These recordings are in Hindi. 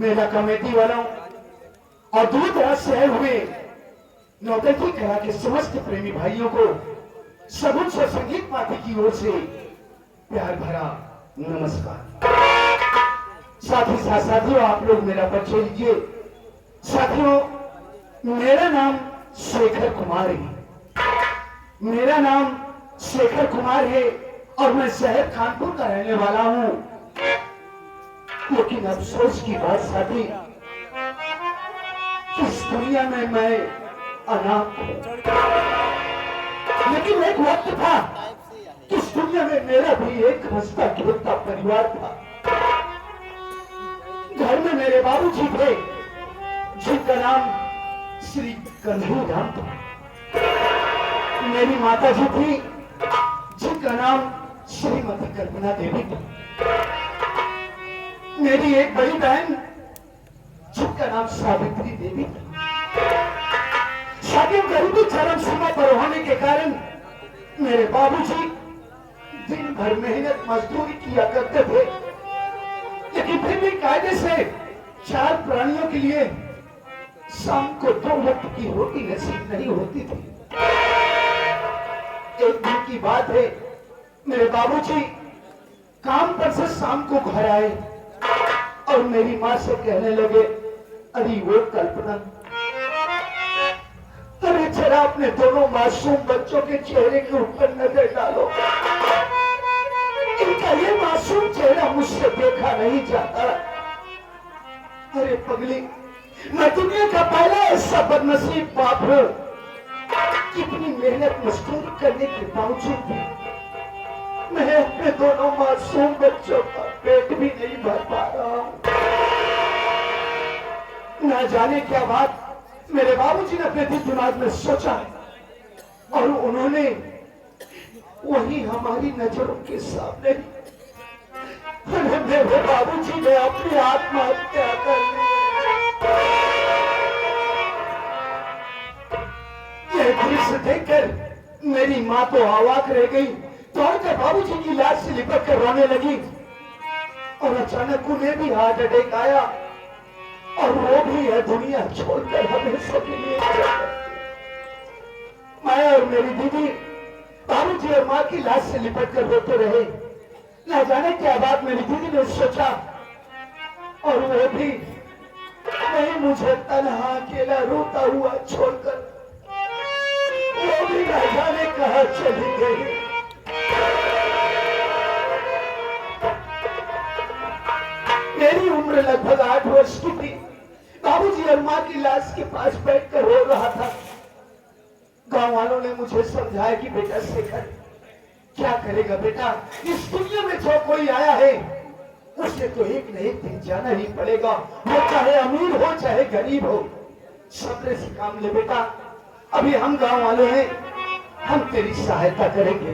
मेला कमेटी वालों और दूर दराज से आए हुए नौतकी कला के समस्त प्रेमी भाइयों को सगुन स्वर संगीत पार्टी की ओर से प्यार भरा नमस्कार। साथी साथियों, आप लोग मेरा परिचय लीजिए। साथियों, मेरा नाम शेखर कुमार है। मेरा नाम शेखर कुमार है और मैं शहर कानपुर का रहने वाला हूं। लेकिन अफसोस की बात साथी, इस दुनिया में मैं अनाथ हूं। लेकिन एक वक्त था इस दुनिया में मेरा भी एक हंसता खेलता परिवार था। घर में मेरे बाबूजी थे जिनका नाम श्री कन्हैया राम था। मेरी माता जी थी जिनका नाम श्रीमती कल्पना देवी था। मेरी एक बड़ी बहन जिनका नाम सावित्री देवी था। शादी गरीबी चरम सीमा पर होने के कारण मेरे बाबूजी दिन भर मेहनत मजदूरी किया करते थे, लेकिन फिर भी कायदे से 4 प्राणियों के लिए शाम को 2 वक्त की रोटी नसीब नहीं होती थी। एक दिन की बात है, मेरे बाबूजी काम पर से शाम को घर आए और मेरी माँ से कहने लगे, अरे वो कल्पना, अरे जरा अपने दोनों मासूम बच्चों के चेहरे के ऊपर नजर डालो। इनका ये मासूम चेहरा मुझसे देखा नहीं जाता। अरे पगली, मैं दुनिया का पहला ऐसा बदनसीब बाप हूं, कितनी मेहनत मजदूरी करने के बावजूद भी मैं अपने दोनों मासूम बच्चों का पेट भी नहीं भर पा रहा हूं। न जाने क्या बात मेरे बाबूजी ने अपने दिल दिमाग में सोचा और उन्होंने वही हमारी नजरों के सामने मेरे बाबूजी ने अपनी आत्महत्या कर ली। यह दृश्य देखकर मेरी माँ तो अवाक रह गई, दौड़कर बाबूजी की लाश से लिपट कर रोने लगी और अचानक उन्हें भी हार्ट अटैक आया और वो भी यह दुनिया छोड़कर हमेशा के लिए चल गई। मैं और मेरी दीदी बाबूजी और माँ की लाश से लिपट कर रोते रहे। न जाने क्या बात मेरी दीदी ने सोचा और वो भी नहीं, मुझे तन्हा अकेला रोता हुआ छोड़कर वो भी न जाने कहां चली गई। मेरी उम्र लगभग 8 वर्ष की थी। बाबूजी और माँ की लाश के पास बैठकर रो रहा था। गांव वालों ने मुझे समझाया कि बेटा शेखर, क्या करेगा बेटा, इस दुनिया में जो कोई आया है उसे तो एक न एक दिन जाना ही पड़ेगा, वो चाहे अमीर हो चाहे गरीब हो। सब्र से काम ले बेटा, अभी हम गांव वाले हैं, हम तेरी सहायता करेंगे।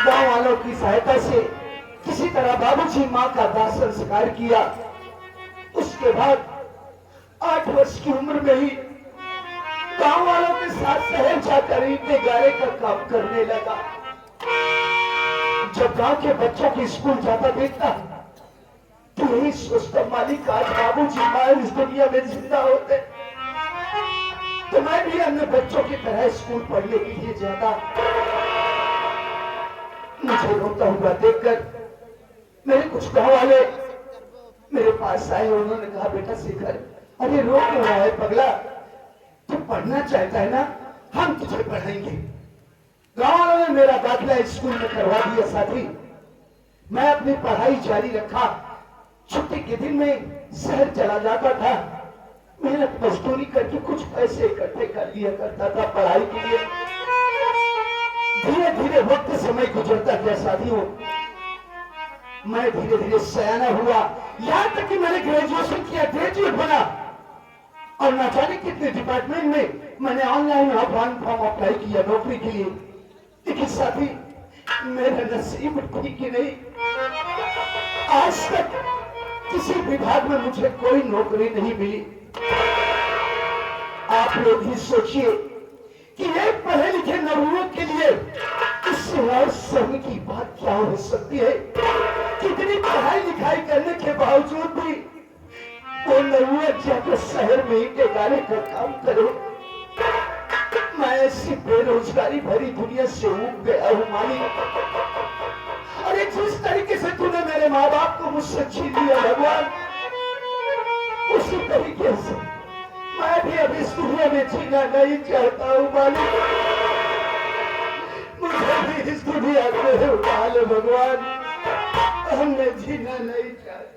गांव वालों की सहायता से किसी तरह बाबूजी माँ का दाह संस्कार किया। उसके बाद 8 वर्ष की उम्र में ही गांव वालों के साथ शहर जाकर ईंटें गाड़े का काम करने लगा। जब गांव के बच्चों की स्कूल जाता देखता तो यही सोचता, मालिक आज बाबूजी माँ इस दुनिया में जिंदा होते तो मैं भी अन्य बच्चों की तरह स्कूल पढ़ने के लिए जाता। मुझे रोता हुआ देखकर मेरे कुछ गांव वाले मेरे पास आए। उन्होंने कहा, बेटा शेखर, अरे रो क्यों रहा है पगला, तू पढ़ना चाहता है ना, हम तुझे पढ़ाएंगे। गांव वालों ने मेरा दाखिला स्कूल में करवा दिया। साथी, मैं अपनी पढ़ाई जारी रखा। छुट्टी के दिन में शहर चला जाता था, मेहनत मजदूरी करके कुछ पैसे इकट्ठे कर लिया करता था पढ़ाई के लिए। धीरे धीरे वक्त समय गुजरता गया। साथियों, मैं धीरे धीरे सयाना हुआ, यहां तक कि मैंने ग्रेजुएशन किया, ग्रेजुएट बना और न जाने कितने डिपार्टमेंट में मैंने ऑनलाइन ऑफलाइन फॉर्म अप्लाई किया नौकरी के लिए। लेकिन साथी, मेरा नसीब ठीक ही नहीं, आज तक किसी विभाग में मुझे कोई नौकरी नहीं मिली। आप लोग ही सोचिए कि एक पढ़े लिखे नवयुवक के लिए इससे और शर्म की बात क्या हो सकती है। कितनी पढ़ाई लिखाई करने के बावजूद भी नौवत जाकर शहर में ही टेकाने का काम करे। मैं ऐसी बेरोजगारी भरी दुनिया से उब गया हूँ मालिक। अरे जिस तरीके से तूने मेरे माँ बाप को मुझसे छीन लिया भगवान, उसी तरीके से मैं भी अब इस दुनिया में जीना नहीं चाहता हूँ मालिक। मुझे भी इस दुनिया में उठा लो भगवान, मैं जीना नहीं चाहता।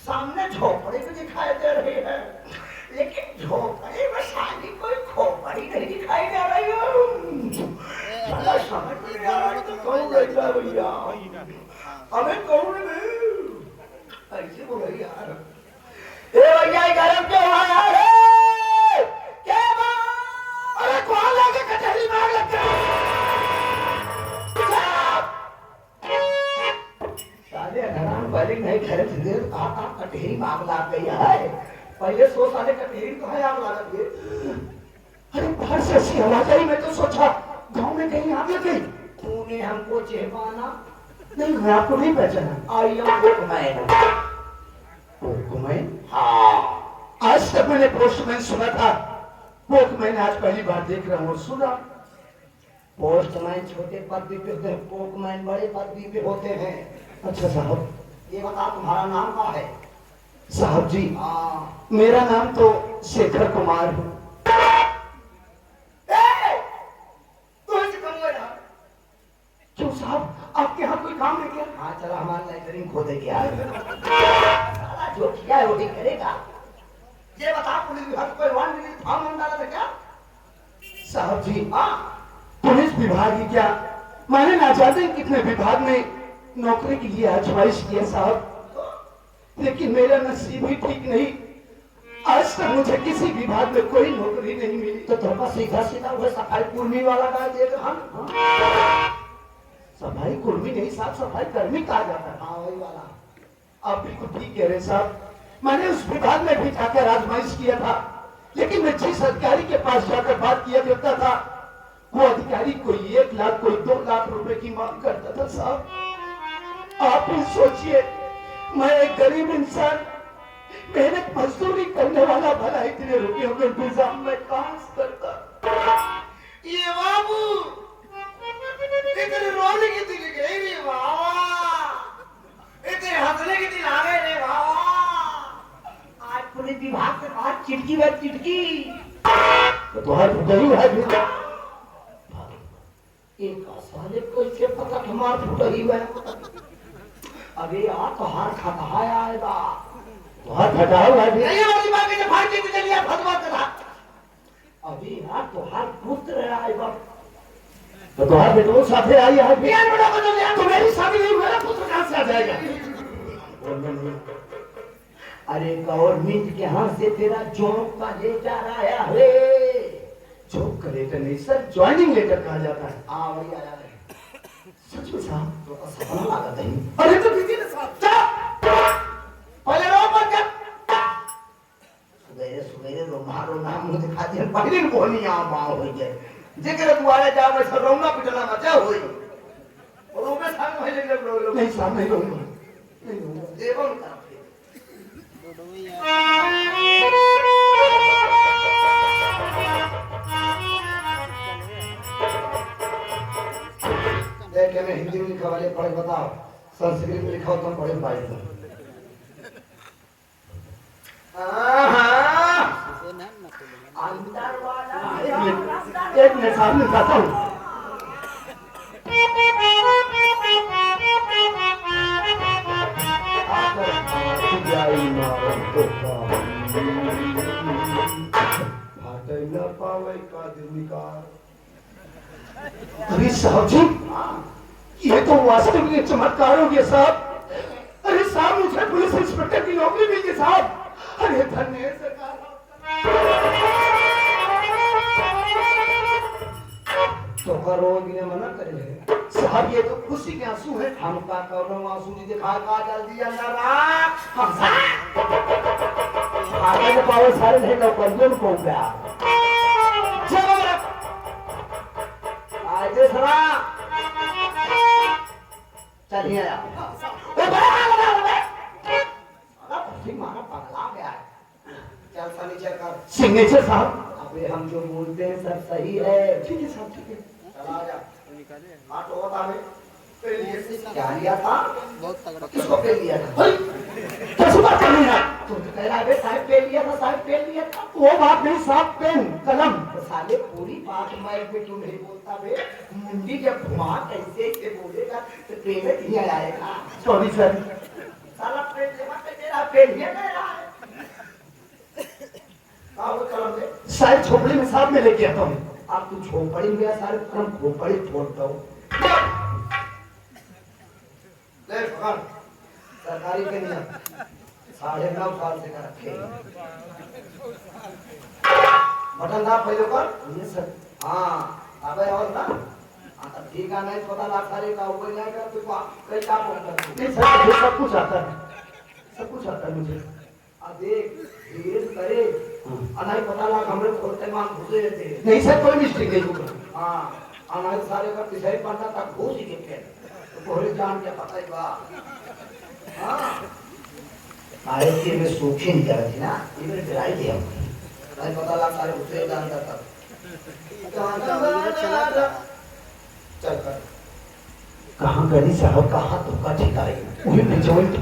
सामने झोपड़ी भी दिखाई दे रही है, लेकिन झोपड़ी में साली कोई खोपड़ी नहीं दिखाई दे रही है। साला समझ नहीं आ रहा तो कौन रहता है भैया, हमें कौन ऐसे बोले यार। ए भैया गरम क्यों हुआ यार? क्या बात? अरे कौन लगे कचहरी में आग लग गई? पहले नहीं खड़े थे कहा कटेरी में आग लग गई है। पहले 100 साले कटेरी तो है आग लग गई। अरे बाहर से ऐसी आवाज आई, मैं तो सोचा गांव में कहीं आग लग गई। तूने हमको चेहवाना? नहीं, मैं आपको नहीं पहचाना। I am postman. पोस्टमैन? हाँ, आज तक मैंने पोस्टमैन सुना था, पोस्टमैन आज पहली बार देख रहा हूँ। सुना पोस्टमैन छोटे पदवी पे होते हैं, पोस्टमैन बड़े पदवी पे होते हैं। अच्छा साहब, ये बता तुम्हारा नाम क्या है? साहब जी हाँ, मेरा नाम तो शेखर कुमार है। क्यों साहब, आपके यहाँ कोई काम है क्या? हाँ चला हमारा लेटरिंग खोदे गया है। जो किया है वो ठीक करेगा। ये बता पुलिस विभाग कोई फॉर्म नहीं डाला था क्या? साहब जी हाँ, पुलिस विभाग ही क्या, मैंने ना जाते कितने विभाग में नौकरी के लिए आजमाइश किया साहब, लेकिन मेरा नसीब ही ठीक नहीं। आज तक मुझे किसी विभाग में कोई नौकरी नहीं मिली। तो थोड़ा सीधा सीधा वो सफाई कुर्मी वाला का देख हम। सफाई कुर्मी नहीं साहब, सफाई कर्मी कहा जाता है। हाँ वही वाला। आप बिल्कुल ठीक कह रहे साहब, मैंने उस विभाग में भी जाकर आजमाइश किया था, लेकिन मैं जिस अधिकारी के पास जाकर बात किया करता था, वो अधिकारी कोई 1 लाख कोई 2 लाख रुपए की मांग करता था साहब। आप ही सोचिए, मैं एक गरीब इंसान, मेहनत मजदूरी करने वाला, भला इतने रुपयों के इंतजाम में कहां से करता। ये बाबू इतने रोने की दिल गई रे बाबा, इतने हंसने की दिल आ गए रे बाबा। आज पुलिस विभाग के पास चिटकी व चिटकी तो तुम्हारे फुटही है भी। एक साले को इससे पता हमार फुटही हुआ है। अबे यार तो हार खाता आएगा, तुम्हारा फटा हुआ है भी। नहीं वाली बात के फाड़ के चलिए फतवा करा। अभी यार तो हार पुत्र आएगा, तो तुम्हारे बेटों साथे आई है भी। यार बड़ा बदल यार तो मेरी शादी नहीं, मेरा पुत्र कहां से आ जाएगा? अरे गवर्नमेंट के हाथ से तेरा जॉब का लेटर आया है। जॉब का लेटर नहीं सर, ज्वाइनिंग लेटर कहा जाता है। हाँ वही आया है। सच में साहब? तो सपना लागत है। अरे तो किसी ने साहब पहले रो मत कर। सवेरे सवेरे रोमारो नाम मुझे दिखा दिया, पहले बोनी आ मां हो जाए जिक्र दुआरे जा में रोना पिटना मचा होई और वो में संग पहले जब रो नहीं साहब, नहीं रहूंगा, नहीं रहूंगा। देवन का देखे मैं हिंदी में लिखा वाले पढ़े बताओ। संस्कृत में लिखा होता पढ़े भाई को। अंदर वाला एक मिनट सामने जाता हूँ। न पावे का निकार। अरे साहब जी, ये तो वास्तव में चमत्कार हो गया साहब। अरे साहब, मुझे पुलिस इंस्पेक्टर की नौकरी मिल गई साहब। अरे धन्य है सरकार। तो करो बिना मना करे साहब, ये तो खुशी के आंसू है। हम का करो आंसू जी दिखा का जल्दी अंदर आ। हम आगे के पावर सारे नहीं लोग पंजों को गया। चलो आज सरा चलिए यार। मारा पगला गया है। चल फर्नीचर कर सिग्नेचर साहब। अबे हम जो बोलते हैं सब सही है। ठीक है साहब, ठीक है। चला जा। ऑटो बता में पे लिए क्या लिया था? बहुत तगड़ा किसको पे लिया था? कैसे बात कर रही हैं? तू तो कह रहा है साहब पे लिया था, साहब पे लिया था। वो बात नहीं साहब, पेन कलम। तो साले पूरी बात माइक में क्यों नहीं बोलता बे? मुंडी जब घुमा कैसे ऐसे बोलेगा तो पेन नहीं आएगा। Sorry sir. साला पेन जमा के तेरा पेन ये कह रहा है। आओ कलम दे। शायद झोपड़ी में साहब में लेके आता हूँ। अब तू झोपड़ी में गया सारे कलम खोपड़ी फोड़ता हूँ। ले भगवान सरकारी के नियम 9.5 साल से कर रखे बटन दाब पहले कर। ये सर। हाँ अबे और ना तब ठीक है। नहीं पता लाख सारे का ऊपर नहीं कर तू कई काम करता नहीं सर, मुझे सब कुछ आता है, सब कुछ आता है मुझे। अब देख धीरे करे अनाई पता लाख हमरे खोलते मां घुसे थे। नहीं सर, कोई मिस्टेक नहीं होगा। हाँ अनाई सारे का पिछाई पड़ना तक घुस ही के तो कोहरे जान के पता ही बा। हाँ आए के में सूखी नहीं करती ना इधर गिराई दे हम नहीं पता लाख सारे घुसे जान तक चल कर। कहाँ गली साहब, कहाँ धोखा ठिकाई? वही पे जॉइंट।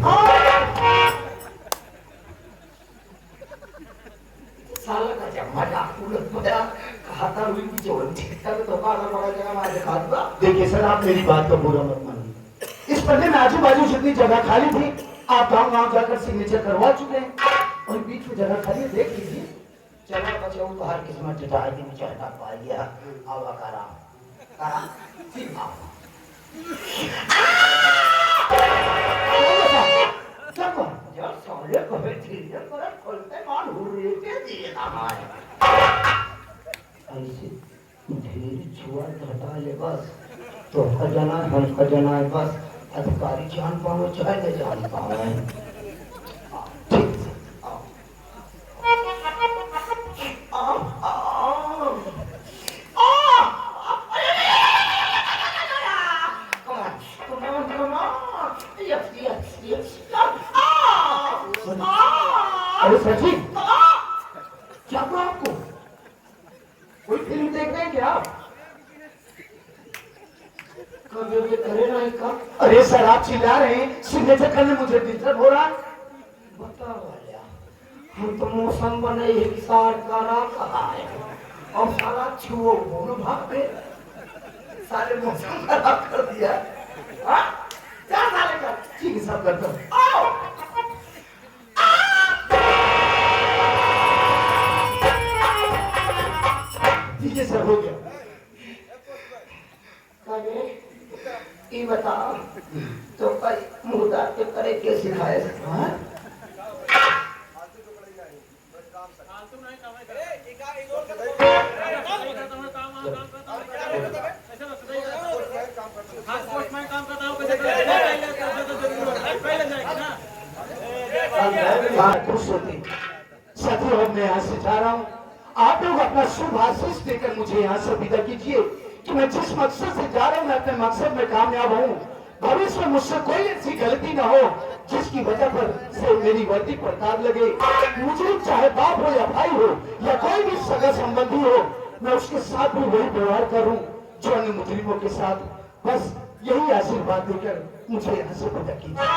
साला का जम्मा डाकू लग गया। कहा था हुई की जॉइंट ठिका तो धोखा कर पड़ा जगह मैं दिखा दूंगा। देखिए सर, आप मेरी बात का बुरा मत मानिए। इस पन्ने में आजू बाजू जितनी जगह खाली थी, आप गांव जाकर सिग्नेचर करवा चुके हैं, और बीच में जगह खाली है, देख लीजिए। चला बचाऊ तो हर किस्मत टिटा है कि मुझे हटा पा गया। आवा करा करा ठीक आओ। क्या कहा? जब साले को धीरे पर खोलते मान हुए के दिए हमारे ऐसे ढेर छुआ हटा ले बस। तो खजाना हम खजाना है बस। अधिकारी जान पाओ चाहे न जान पाओ। ठीक आओ आओ अरे सर जी, क्या हुआ आपको? कोई फिल्म देख रहे हैं क्या आप? कभी करे ना का। अरे सर, आप चिल्ला रहे हैं, सिग्नेचर करने मुझे डिस्टर्ब हो रहा है। बता वाला हम तो मौसम बने एक सार करा कहा है और सारा छुओ बोलो भाग पे सारे मौसम खराब कर दिया। हाँ क्या साले का ठीक है साहब, करता हूँ। आओ ठीक है सर, हो गया। कहे ये बता तो कई मुर्दा के करे के सिखाए। हाँ खुश होती। साथियों, अब मैं यहाँ से जा रहा हूँ। आप लोग अपना शुभ आशीष देकर मुझे यहाँ से विदा कीजिए कि मैं जिस मकसद से जा रहा हूँ, मैं अपने मकसद में कामयाब हूँ। भविष्य में मुझसे कोई ऐसी गलती ना हो जिसकी वजह पर से मेरी वर्दी पर दाग लगे। मुझे चाहे बाप हो या भाई हो या कोई भी सगा संबंधी हो, मैं उसके साथ भी वही व्यवहार करूँ जो अन्य मुजरिमों के साथ। बस यही आशीर्वाद देकर मुझे यहाँ से विदा कीजिए।